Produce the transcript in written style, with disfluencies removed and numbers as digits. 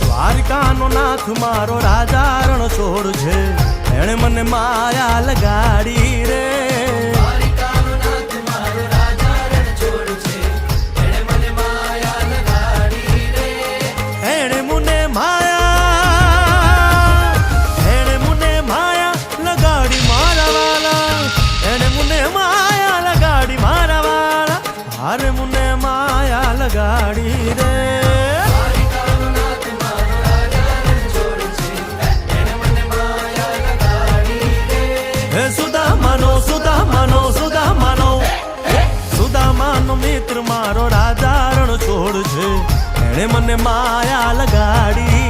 દ્વારિકાનો નાથ મારો રાજા રણ છોડ છે, એણે મને માયા લગાડી રે. દ્વારિકાનો નાથ મારો રાજા રણ છોડ છે, એણે મને માયા લગાડી રે. એણે મને માયા લગાડી મારા વાલા, એણે મને માયા લગાડી મારા વાલા, હારે મને માયા લગાડી રે. સુદામાનો મિત્ર મારો રાજા રણ છોડ છે, એણે મને માયા લગાડી